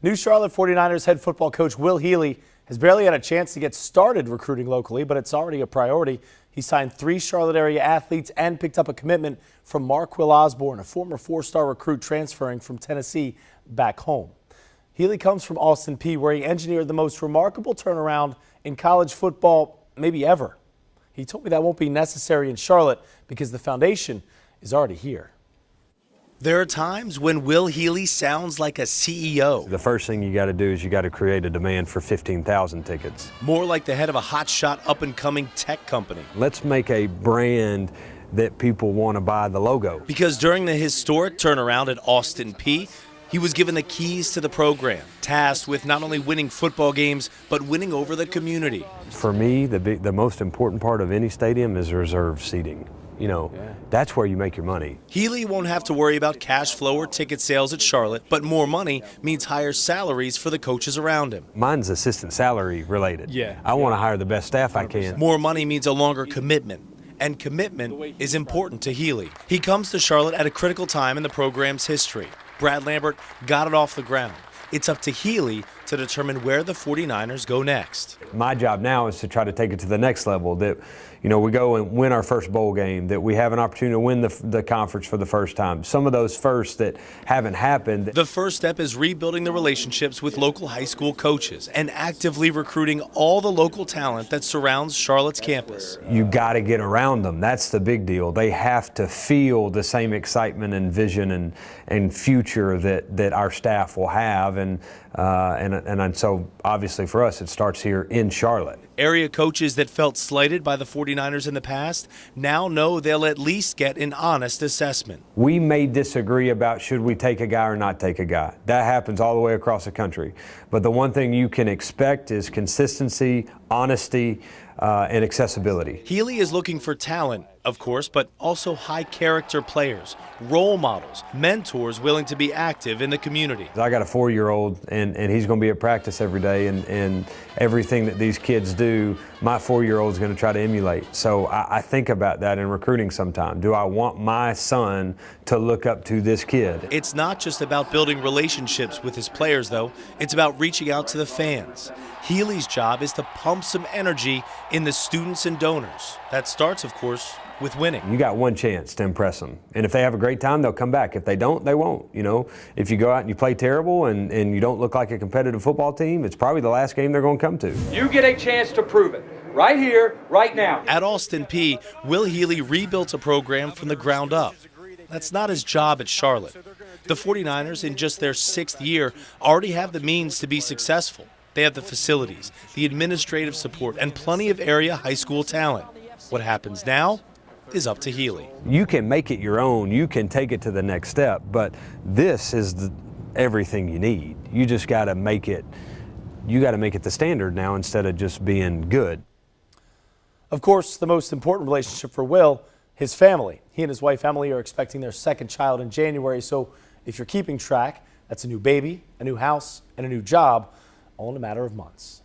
New Charlotte 49ers head football coach Will Healy has barely had a chance to get started recruiting locally, but it's already a priority. He signed 3 Charlotte area athletes and picked up a commitment from Will Osborne, a former 4-star recruit transferring from Tennessee back home. Healy comes from Austin Peay, where he engineered the most remarkable turnaround in college football maybe ever. He told me that won't be necessary in Charlotte because the foundation is already here. There are times when Will Healy sounds like a CEO. The first thing you got to do is you got to create a demand for 15,000 tickets. More like the head of a hotshot up-and-coming tech company. Let's make a brand that people want to buy the logo. Because during the historic turnaround at Austin Peay, he was given the keys to the program, tasked with not only winning football games, but winning over the community. For me, the most important part of any stadium is reserved seating. You know, that's where you make your money. Healy won't have to worry about cash flow or ticket sales at Charlotte, but more money means higher salaries for the coaches around him. Mine's assistant salary related. I want to hire the best staff 100%. I can. More money means a longer commitment, and commitment is important to Healy. He comes to Charlotte at a critical time in the program's history. Brad Lambert got it off the ground. It's up to Healy to determine where the 49ers go next. My job now is to try to take it to the next level, that, you know, we go and win our first bowl game, that we have an opportunity to win the conference for the first time. Some of those firsts that haven't happened. The first step is rebuilding the relationships with local high school coaches and actively recruiting all the local talent that surrounds Charlotte's campus. You got to get around them. That's the big deal. They have to feel the same excitement and vision and future that our staff will have. And so obviously for us, it starts here in Charlotte. Area coaches that felt slighted by the 49ers in the past now know they'll at least get an honest assessment. We may disagree about should we take a guy or not take a guy. That happens all the way across the country. But the one thing you can expect is consistency, honesty, and accessibility. Healy is looking for talent, of course, but also high character players, role models, mentors willing to be active in the community. I got a 4-year-old and he's going to be at practice every day, and everything that these kids do, my 4-year-old is going to try to emulate. So I think about that in recruiting sometimes. Do I want my son to look up to this kid? It's not just about building relationships with his players, though. It's about reaching out to the fans. Healy's job is to pump some energy in the students and donors. That starts, of course, with winning. You got one chance to impress them. And if they have a great time, they'll come back. If they don't, they won't. You know, if you go out and you play terrible and you don't look like a competitive football team, it's probably the last game they're going to come to. You get a chance to prove it. Right here, right now. At Austin Peay, Will Healy rebuilt a program from the ground up. That's not his job at Charlotte. The 49ers, in just their 6th year, already have the means to be successful. They have the facilities, the administrative support, and plenty of area high school talent. What happens now is up to Healy. You can make it your own. You can take it to the next step, but this is everything you need. You just got to make it. You got to make it the standard now instead of just being good. Of course, the most important relationship for Will, his family. He and his wife Emily are expecting their 2nd child in January. So if you're keeping track, that's a new baby, a new house, and a new job, all in a matter of months.